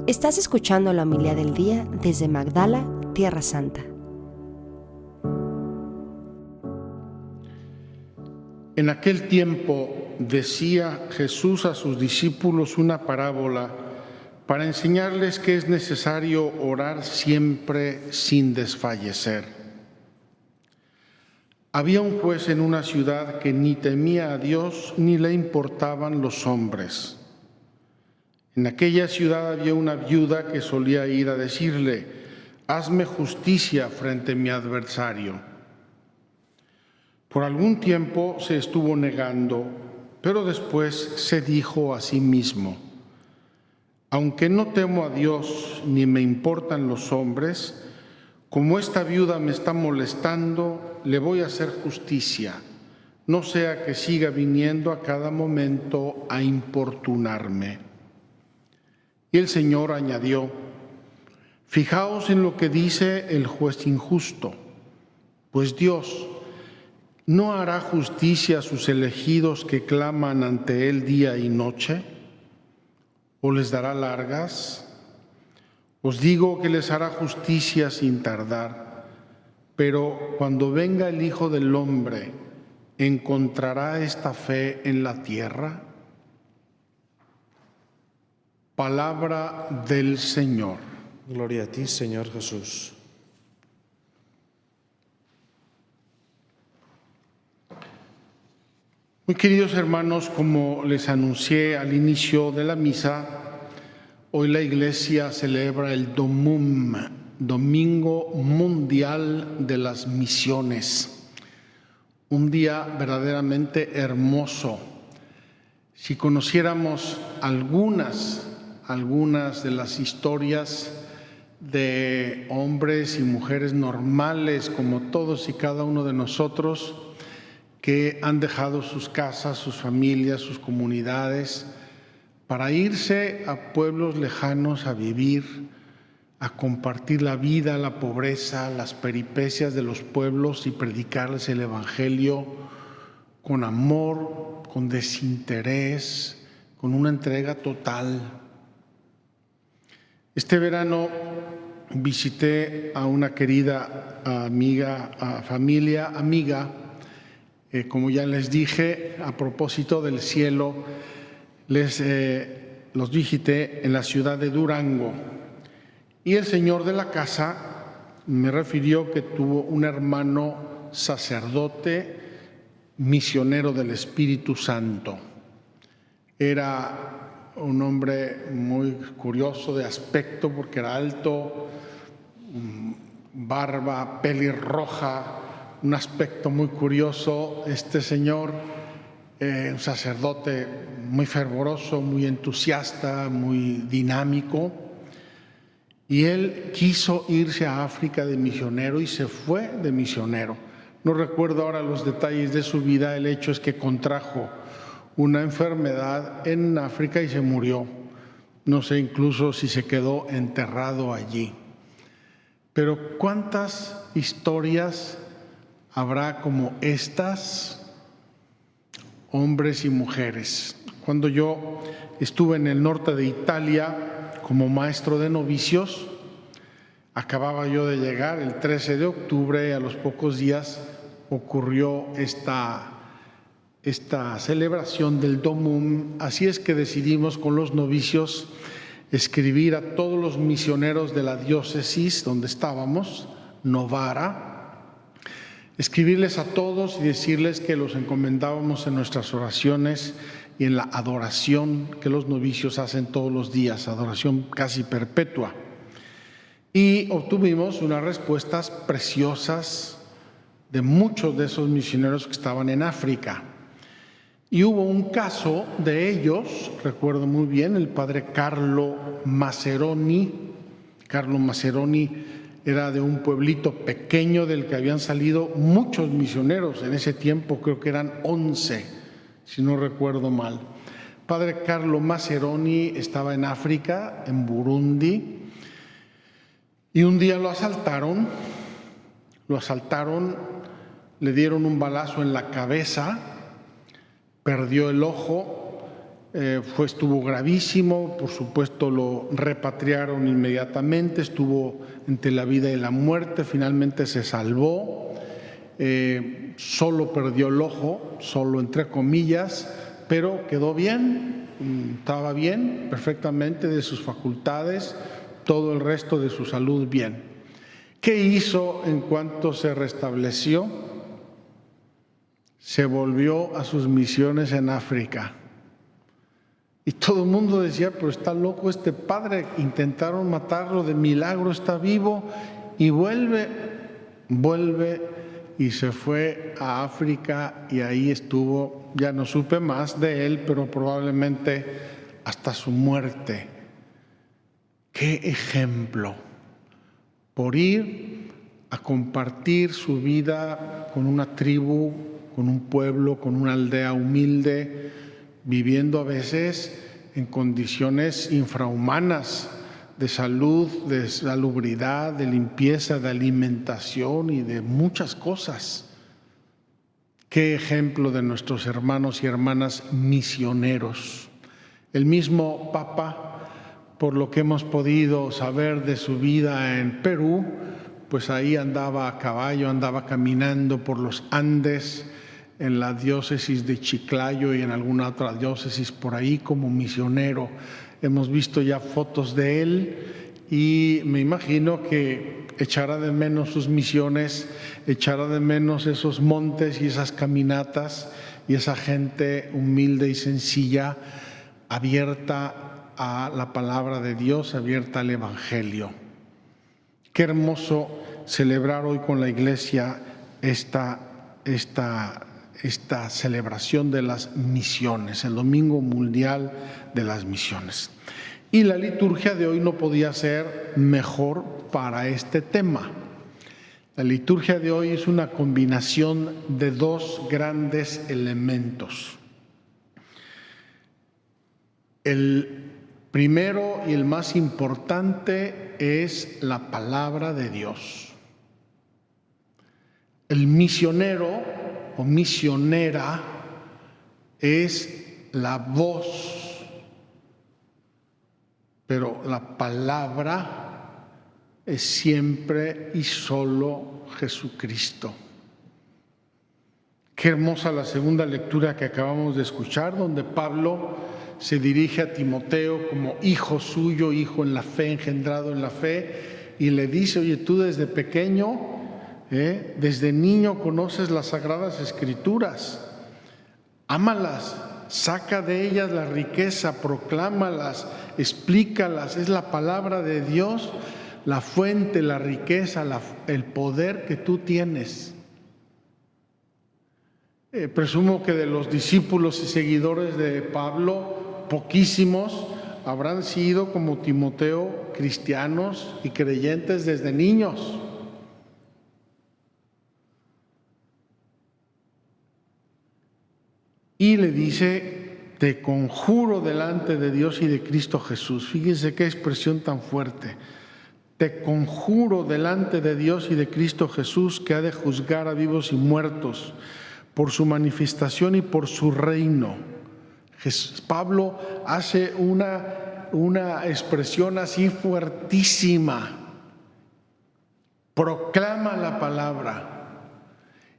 Estás escuchando la homilía del día desde Magdala, Tierra Santa. En aquel tiempo decía Jesús a sus discípulos una parábola para enseñarles que es necesario orar siempre sin desfallecer. Había un juez en una ciudad que ni temía a Dios ni le importaban los hombres. En aquella ciudad había una viuda que solía ir a decirle: «Hazme justicia frente a mi adversario». Por algún tiempo se estuvo negando, pero después se dijo a sí mismo: «Aunque no temo a Dios ni me importan los hombres, como esta viuda me está molestando, le voy a hacer justicia, no sea que siga viniendo a cada momento a importunarme». Y el Señor añadió: «Fijaos en lo que dice el juez injusto, pues Dios ¿no hará justicia a sus elegidos que claman ante Él día y noche? ¿O les dará largas? Os digo que les hará justicia sin tardar. Pero cuando venga el Hijo del Hombre, ¿encontrará esta fe en la tierra?». Palabra del Señor. Gloria a ti, Señor Jesús. Muy queridos hermanos, como les anuncié al inicio de la misa, hoy la Iglesia celebra el Domum, Domingo Mundial de las Misiones. Un día verdaderamente hermoso. Si conociéramos algunas de las historias de hombres y mujeres normales, como todos y cada uno de nosotros, que han dejado sus casas, sus familias, sus comunidades, para irse a pueblos lejanos a vivir, a compartir la vida, la pobreza, las peripecias de los pueblos y predicarles el Evangelio con amor, con desinterés, con una entrega total. Este verano visité a una querida amiga, familia amiga. Como ya les dije, a propósito del cielo, los visité en la ciudad de Durango. Y el señor de la casa me refirió que tuvo un hermano sacerdote, misionero del Espíritu Santo. Era un hombre muy curioso de aspecto porque era alto, barba pelirroja, un aspecto muy curioso. Este señor, un sacerdote muy fervoroso, muy entusiasta, muy dinámico. Y él quiso irse a África de misionero y se fue de misionero. No recuerdo ahora los detalles de su vida, el hecho es que contrajo una enfermedad en África y se murió. No sé incluso si se quedó enterrado allí. Pero ¿cuántas historias habrá como estas, hombres y mujeres? Cuando yo estuve en el norte de Italia como maestro de novicios, acababa yo de llegar el 13 de octubre y a los pocos días ocurrió esta celebración del Domum. Así es que decidimos con los novicios escribir a todos los misioneros de la diócesis donde estábamos, Novara, escribirles a todos y decirles que los encomendábamos en nuestras oraciones y en la adoración que los novicios hacen todos los días, adoración casi perpetua. Y obtuvimos unas respuestas preciosas de muchos de esos misioneros que estaban en África. Y hubo un caso de ellos, recuerdo muy bien, el padre Carlo Maceroni. Carlo Maceroni era de un pueblito pequeño del que habían salido muchos misioneros. En ese tiempo creo que eran 11, si no recuerdo mal. Padre Carlo Maceroni estaba en África, en Burundi, y un día lo asaltaron, le dieron un balazo en la cabeza, perdió el ojo estuvo gravísimo, por supuesto lo repatriaron inmediatamente, estuvo entre la vida y la muerte, finalmente se salvó, solo perdió el ojo, solo entre comillas, pero quedó bien, estaba bien, perfectamente de sus facultades, todo el resto de su salud bien. ¿Qué hizo en cuanto se restableció? Se volvió a sus misiones en África. Y todo el mundo decía, pero está loco este padre, intentaron matarlo, de milagro está vivo, y vuelve y se fue a África y ahí estuvo, ya no supe más de él, pero probablemente hasta su muerte. ¡Qué ejemplo! Por ir a compartir su vida con una tribu, con un pueblo, con una aldea humilde, viviendo a veces en condiciones infrahumanas de salud, de salubridad, de limpieza, de alimentación y de muchas cosas. Qué ejemplo de nuestros hermanos y hermanas misioneros. El mismo Papa, por lo que hemos podido saber de su vida en Perú, pues ahí andaba a caballo, andaba caminando por los Andes, en la diócesis de Chiclayo y en alguna otra diócesis por ahí como misionero. Hemos visto ya fotos de él y me imagino que echará de menos sus misiones, echará de menos esos montes y esas caminatas y esa gente humilde y sencilla, abierta a la palabra de Dios, abierta al Evangelio. Qué hermoso celebrar hoy con la Iglesia esta celebración de las misiones, el Domingo Mundial de las Misiones. Y la liturgia de hoy no podía ser mejor para este tema. La liturgia de hoy es una combinación de dos grandes elementos. El primero y el más importante es la palabra de Dios. El misionero o misionera es la voz, pero la palabra es siempre y solo Jesucristo. Qué hermosa la segunda lectura que acabamos de escuchar, donde Pablo se dirige a Timoteo como hijo suyo, hijo en la fe, engendrado en la fe, y le dice, oye, tú desde pequeño, desde niño conoces las Sagradas Escrituras, ámalas, saca de ellas la riqueza, proclámalas, explícalas, es la palabra de Dios, la fuente, la riqueza, el poder que tú tienes. Presumo que de los discípulos y seguidores de Pablo, poquísimos habrán sido como Timoteo cristianos y creyentes desde niños. Y le dice, te conjuro delante de Dios y de Cristo Jesús. Fíjense qué expresión tan fuerte. Te conjuro delante de Dios y de Cristo Jesús, que ha de juzgar a vivos y muertos por su manifestación y por su reino. Pablo hace una expresión así fuertísima. Proclama la palabra.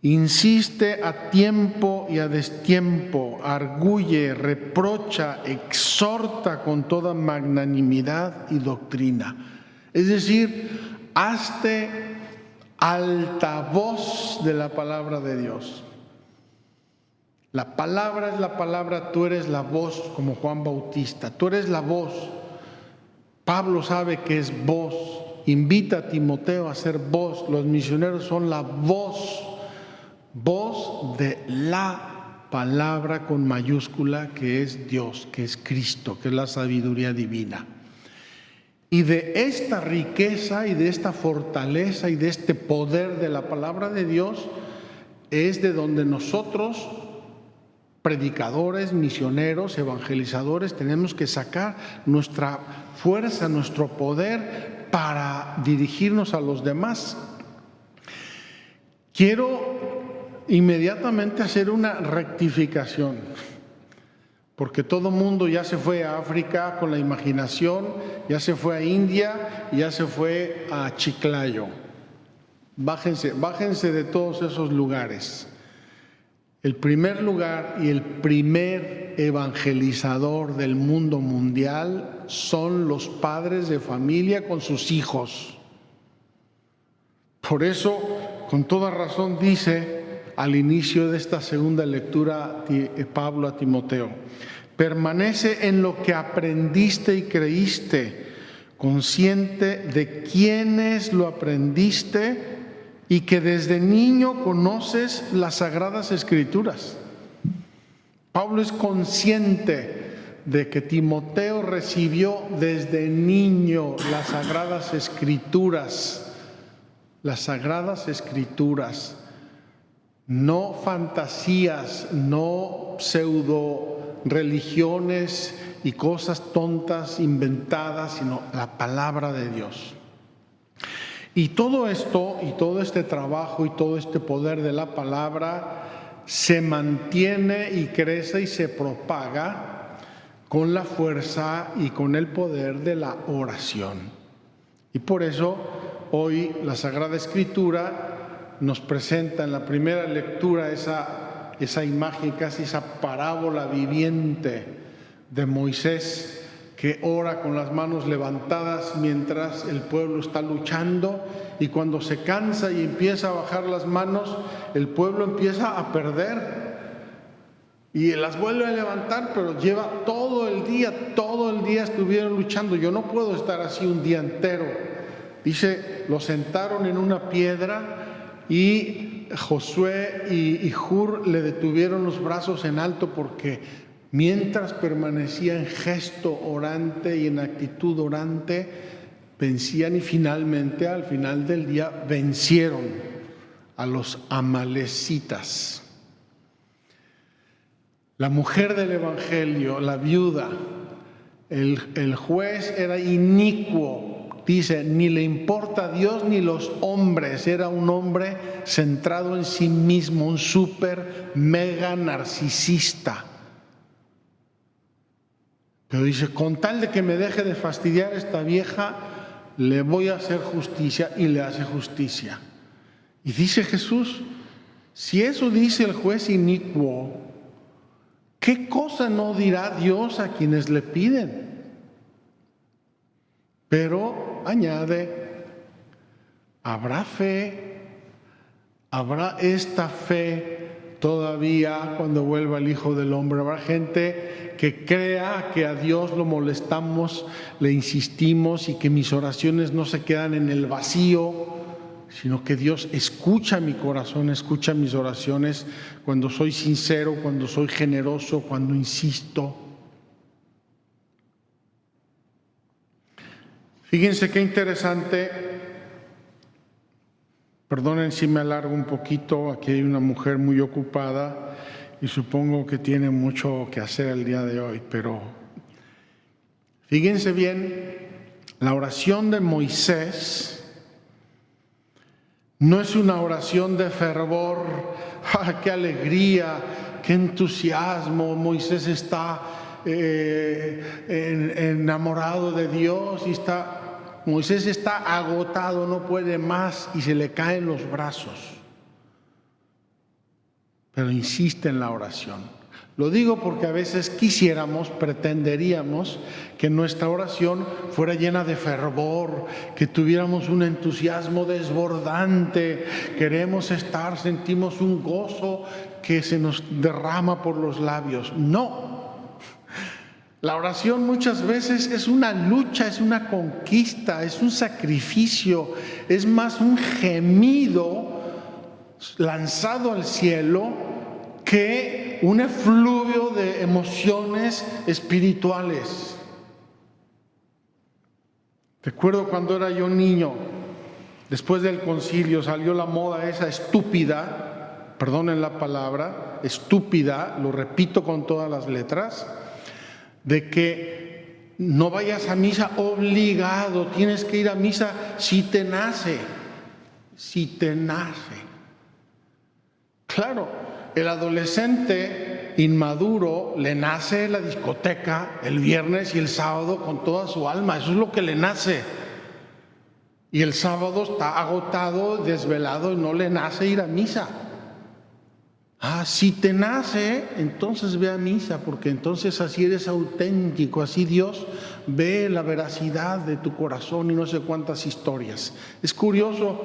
Insiste a tiempo y a destiempo, arguye, reprocha, exhorta con toda magnanimidad y doctrina. Es decir, hazte altavoz de la palabra de Dios. La palabra es la palabra, tú eres la voz, como Juan Bautista, tú eres la voz. Pablo sabe que es voz, invita a Timoteo a ser voz, los misioneros son la voz de la palabra con mayúscula, que es Dios, que es Cristo, que es la sabiduría divina. Y de esta riqueza y de esta fortaleza y de este poder de la palabra de Dios es de donde nosotros, predicadores, misioneros, evangelizadores, tenemos que sacar nuestra fuerza, nuestro poder para dirigirnos a los demás. Quiero inmediatamente hacer una rectificación. porque todo mundo ya se fue a África con la imaginación, ya se fue a India y ya se fue a Chiclayo. Bájense de todos esos lugares. El primer lugar y el primer evangelizador del mundo mundial son los padres de familia con sus hijos. Por eso, con toda razón, dice al inicio de esta segunda lectura Pablo a Timoteo: permanece en lo que aprendiste y creíste, consciente de quiénes lo aprendiste y que desde niño conoces las Sagradas Escrituras. Pablo es consciente de que Timoteo recibió desde niño las Sagradas Escrituras. Las Sagradas Escrituras, no fantasías, no pseudo religiones y cosas tontas inventadas, sino la palabra de Dios. Y todo esto, y todo este trabajo, y todo este poder de la palabra se mantiene y crece y se propaga con la fuerza y con el poder de la oración. Y por eso hoy la Sagrada Escritura nos presenta en la primera lectura esa imagen, casi esa parábola viviente de Moisés que ora con las manos levantadas mientras el pueblo está luchando, y cuando se cansa y empieza a bajar las manos, el pueblo empieza a perder y las vuelve a levantar, pero lleva todo el día estuvieron luchando. Yo no puedo estar así un día entero. Dice, lo sentaron en una piedra y Josué y Hur le detuvieron los brazos en alto, porque mientras permanecía en gesto orante y en actitud orante, vencían, y finalmente, al final del día, vencieron a los amalecitas. La mujer del Evangelio, la viuda, el juez era inicuo, dice, ni le importa a Dios ni los hombres, era un hombre centrado en sí mismo, un súper mega narcisista. Pero dice, con tal de que me deje de fastidiar esta vieja, le voy a hacer justicia, y le hace justicia. Y dice Jesús, si eso dice el juez inicuo, ¿qué cosa no dirá Dios a quienes le piden? Pero añade, habrá fe, habrá esta fe todavía cuando vuelva el Hijo del Hombre. Habrá gente que crea que a Dios lo molestamos, le insistimos, y que mis oraciones no se quedan en el vacío, sino que Dios escucha mi corazón, escucha mis oraciones cuando soy sincero, cuando soy generoso, cuando insisto. Fíjense qué interesante. Perdonen si me alargo un poquito, aquí hay una mujer muy ocupada y supongo que tiene mucho que hacer el día de hoy, pero fíjense bien, la oración de Moisés no es una oración de fervor. ¡Ah, qué alegría, qué entusiasmo! Moisés está enamorado de Dios y Moisés está agotado, no puede más y se le caen los brazos. Pero insiste en la oración. Lo digo porque a veces pretenderíamos que nuestra oración fuera llena de fervor, que tuviéramos un entusiasmo desbordante, sentimos un gozo que se nos derrama por los labios. No. La oración muchas veces es una lucha, es una conquista, es un sacrificio, es más un gemido lanzado al cielo que un efluvio de emociones espirituales. Recuerdo cuando era yo niño, después del concilio salió la moda esa estúpida, perdonen la palabra, estúpida, lo repito con todas las letras, de que no vayas a misa obligado, tienes que ir a misa si te nace. Claro, el adolescente inmaduro le nace la discoteca el viernes y el sábado con toda su alma. Eso es lo que le nace. Y el sábado está agotado, desvelado y no le nace ir a misa. Si te nace, entonces ve a misa, porque entonces así eres auténtico, así Dios ve la veracidad de tu corazón y no sé cuántas historias. Es curioso,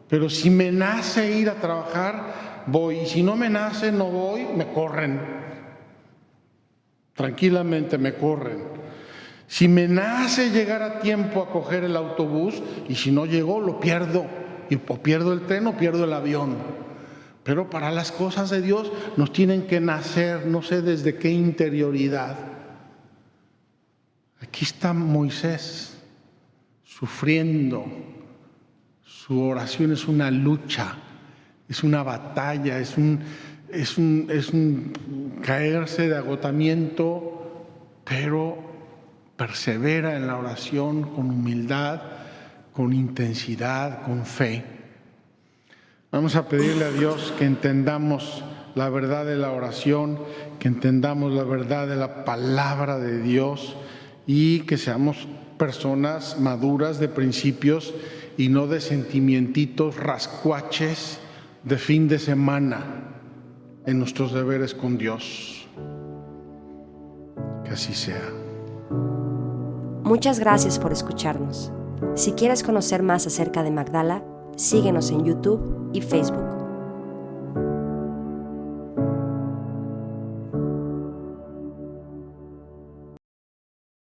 pero si me nace ir a trabajar, voy, y si no me nace, no voy, me corren. Tranquilamente me corren. Si me nace llegar a tiempo a coger el autobús, y si no llego, lo pierdo, o pierdo el tren o pierdo el avión. Pero para las cosas de Dios nos tienen que nacer, no sé desde qué interioridad. Aquí está Moisés sufriendo. Su oración es una lucha, es una batalla, es un caerse de agotamiento, pero persevera en la oración con humildad, con intensidad, con fe. Vamos a pedirle a Dios que entendamos la verdad de la oración, que entendamos la verdad de la palabra de Dios y que seamos personas maduras de principios y no de sentimientitos rascuaches de fin de semana en nuestros deberes con Dios. Que así sea. Muchas gracias por escucharnos. Si quieres conocer más acerca de Magdala, síguenos en YouTube y Facebook.